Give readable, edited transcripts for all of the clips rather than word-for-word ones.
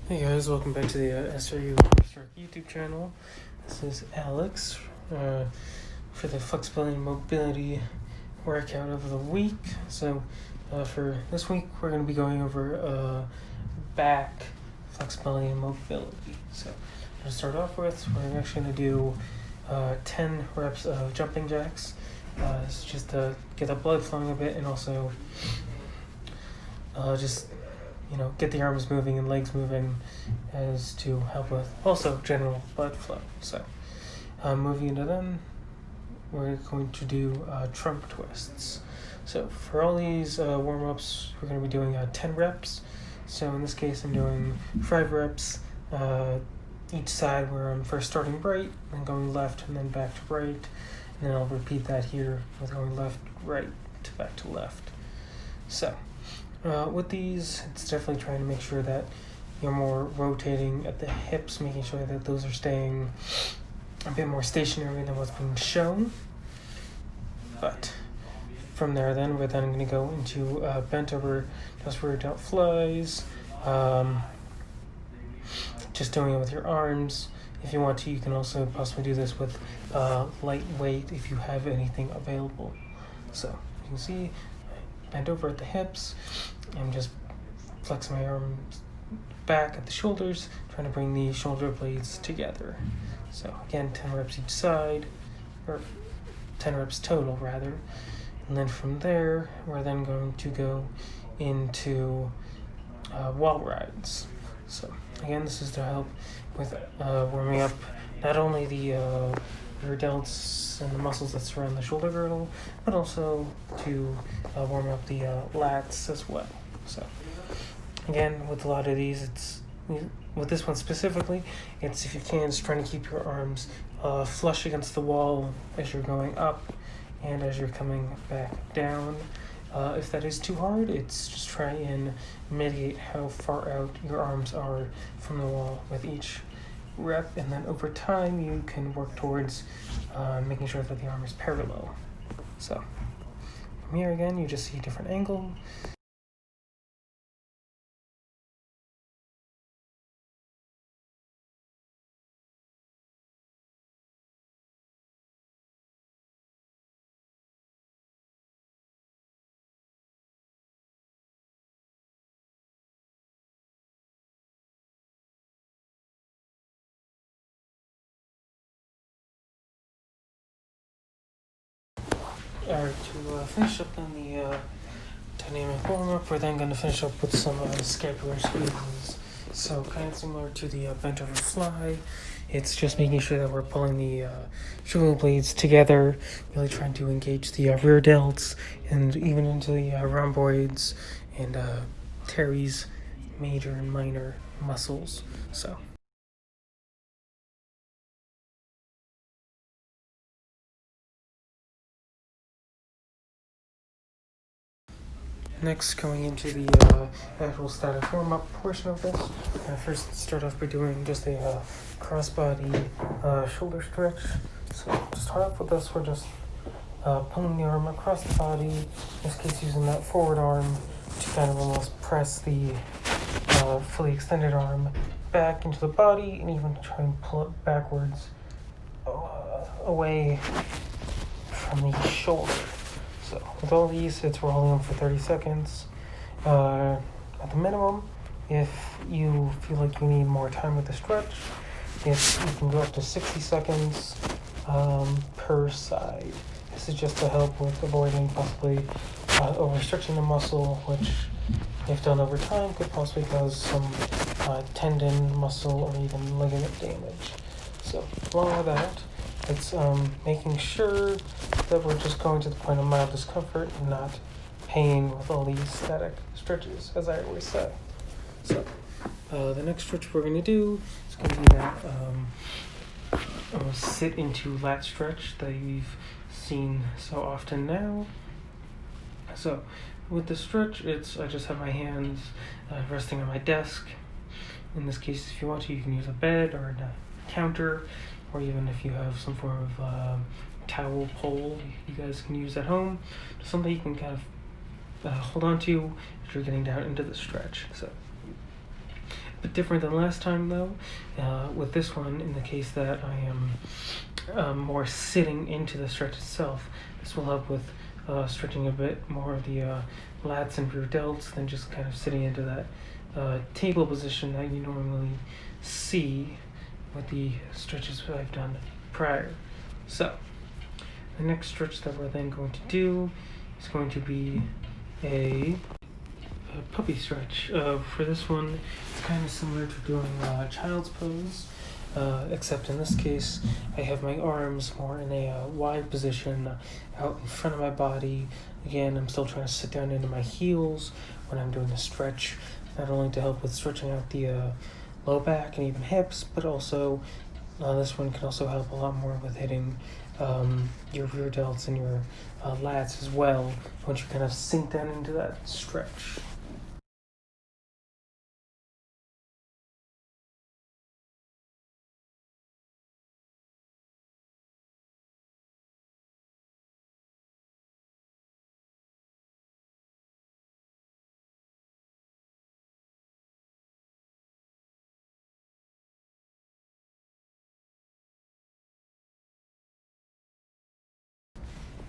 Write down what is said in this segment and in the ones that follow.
Hey guys, welcome back to the SRU Historic YouTube channel. This is Alex for the flexibility and mobility workout of the week. So for this week, we're going to be going over back flexibility and mobility. So to start off with, we're actually going to do 10 reps of jumping jacks. It's just to get the blood flowing a bit and also just get the arms moving and legs moving as to help with also general blood flow. So moving into them, we're going to do trunk twists. So for all these warm-ups, we're going to be doing 10 reps. So in this case, I'm doing 5 reps each side where I'm first starting right, then going left, and then back to right. And then I'll repeat that here with going left, right, to back to left. So with these, it's definitely trying to make sure that you're more rotating at the hips, making sure that those are staying a bit more stationary than what's being shown. But from there, then we're going to go into bent over just rear delt flies, just doing it with your arms. If you want to, you can also possibly do this with light weight if you have anything available. So you can see bent over at the hips. I'm just flexing my arms back at the shoulders, trying to bring the shoulder blades together. So again, 10 reps each side, or 10 reps total rather. And then from there, we're then going to go into wall rides. So again, this is to help with warming up not only the rear delts and the muscles that surround the shoulder girdle, but also to warm up the lats as well. So again, with a lot of these, with this one specifically, it's if you can, just trying to keep your arms flush against the wall as you're going up and as you're coming back down. If that is too hard, it's just try and mitigate how far out your arms are from the wall with each rep, and then over time you can work towards making sure that the arm is parallel. So from here again, you just see a different angle. Alright, to finish up on the dynamic warm-up, we're then going to finish up with some scapular squeezes. So kind of similar to the bent over fly, it's just making sure that we're pulling the shoulder blades together, really trying to engage the rear delts and even into the rhomboids and teres major and minor muscles. So next, going into the actual static warm-up portion of this, first start off by doing just a crossbody shoulder stretch. So to start off with this, we're just pulling the arm across the body, in this case using that forward arm to kind of almost press the fully extended arm back into the body, and even try and pull it backwards away from the shoulder. So with all these, it's rolling them for 30 seconds. At the minimum, if you feel like you need more time with the stretch, you can go up to 60 seconds per side. This is just to help with avoiding possibly overstretching the muscle, which if done over time could possibly cause some tendon, muscle, or even ligament damage. So along with that, it's making sure that we're just going to the point of mild discomfort and not pain with all these static stretches, as I always say. So the next stretch we're going to do is going to be that sit into lat stretch that you've seen so often now. So with the stretch, I just have my hands resting on my desk. In this case, if you want to, you can use a bed or a counter, or even if you have some form of towel pole you guys can use at home, just something you can kind of hold on to as you're getting down into the stretch. So bit different than last time though, with this one in the case that I am more sitting into the stretch itself. This will help with stretching a bit more of the lats and rear delts than just kind of sitting into that table position that you normally see with the stretches that I've done prior. So the next stretch that we're then going to do is going to be a puppy stretch. For this one, it's kind of similar to doing child's pose, except in this case, I have my arms more in a wide position out in front of my body. Again, I'm still trying to sit down into my heels when I'm doing the stretch, not only to help with stretching out the low back and even hips, but also this one can also help a lot more with hitting your rear delts and your lats as well once you kind of sink down into that stretch.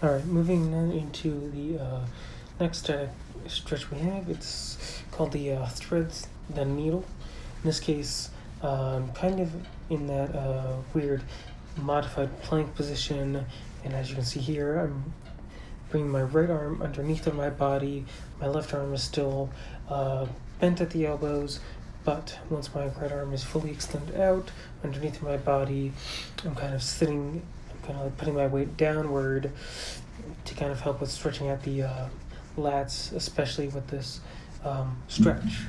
Alright, moving then into the next stretch we have. It's called the threads the needle. In this case, kind of in that weird modified plank position, and as you can see here, I'm bringing my right arm underneath of my body. My left arm is still bent at the elbows, but once my right arm is fully extended out underneath my body, I'm kind of sitting, I'm kind of like putting my weight downward to kind of help with stretching out the lats, especially with this stretch.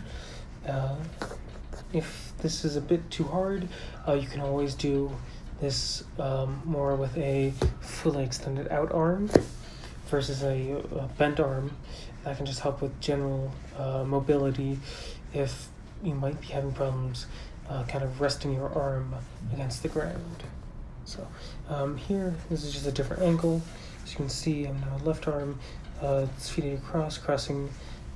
If this is a bit too hard, you can always do this more with a fully extended out arm versus a bent arm. That can just help with general mobility if you might be having problems kind of resting your arm against the ground. So here, this is just a different angle. As you can see, I'm now left arm, it's feeding across, crossing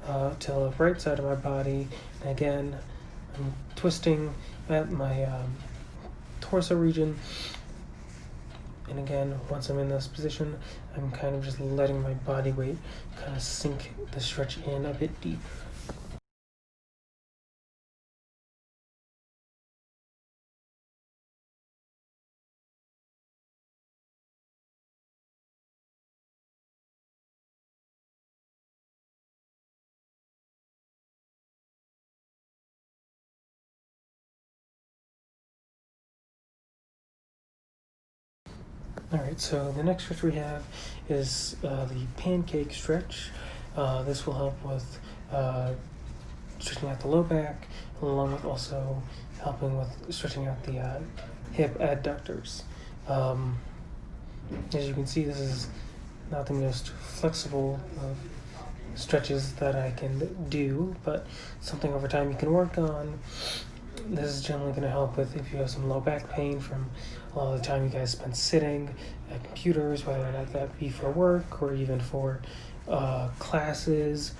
to the right side of my body. And again, I'm twisting at my torso region. And again, once I'm in this position, I'm kind of just letting my body weight kind of sink the stretch in a bit deep. Alright, so the next stretch we have is the pancake stretch. This will help with stretching out the low back, along with also helping with stretching out the hip adductors. As you can see, this is not the most flexible of stretches that I can do, but something over time you can work on. This is generally going to help with if you have some low back pain from a lot of the time you guys spend sitting at computers, whether or not that be for work or even for classes.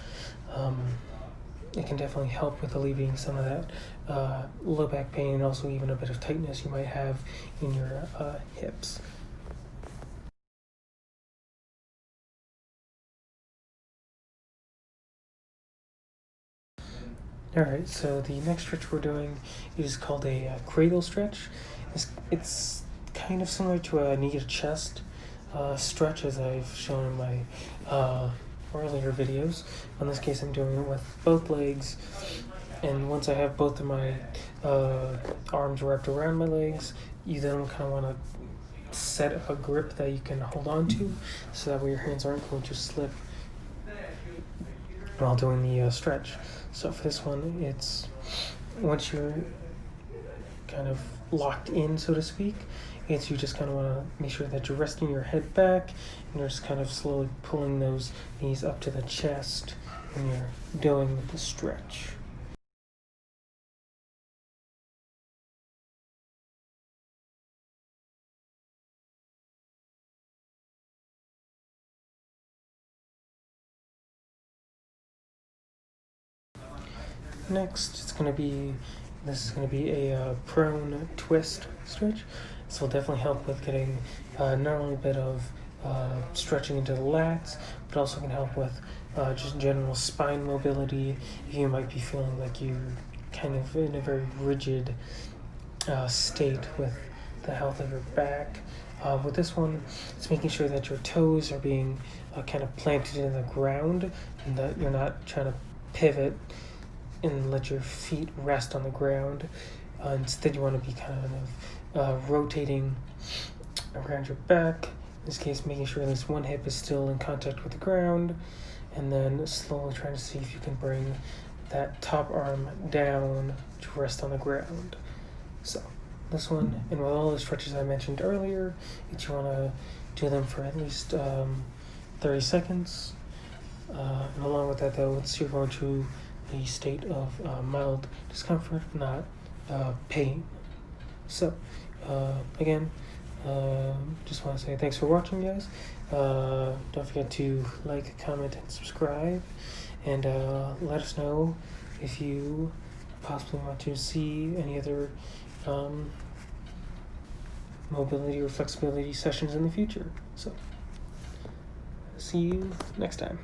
It can definitely help with alleviating some of that low back pain and also even a bit of tightness you might have in your hips. Alright, so the next stretch we're doing is called a cradle stretch. It's kind of similar to a knee to chest stretch, as I've shown in my earlier videos. In this case, I'm doing it with both legs, and once I have both of my arms wrapped around my legs, you then kind of want to set a grip that you can hold on to, so that way your hands aren't going to slip while doing the stretch. So for this one, it's once you're kind of locked in, so to speak, it's you just kind of want to make sure that you're resting your head back and you're just kind of slowly pulling those knees up to the chest when you're doing the stretch. Next, it's going to be this is going to be a prone twist stretch. This will definitely help with getting not only a bit of stretching into the lats, but also can help with just general spine mobility. You might be feeling like you're kind of in a very rigid state with the health of your back. With this one, it's making sure that your toes are being kind of planted in the ground and that you're not trying to pivot and let your feet rest on the ground. Instead, you want to be kind of rotating around your back. In this case, making sure this one hip is still in contact with the ground, and then slowly trying to see if you can bring that top arm down to rest on the ground. So this one, and with all the stretches I mentioned earlier, each you want to do them for at least 30 seconds. And along with that, though, you're going to a state of mild discomfort, not pain. So again, just want to say thanks for watching, guys. Don't forget to like, comment, and subscribe, and let us know if you possibly want to see any other mobility or flexibility sessions in the future. So see you next time.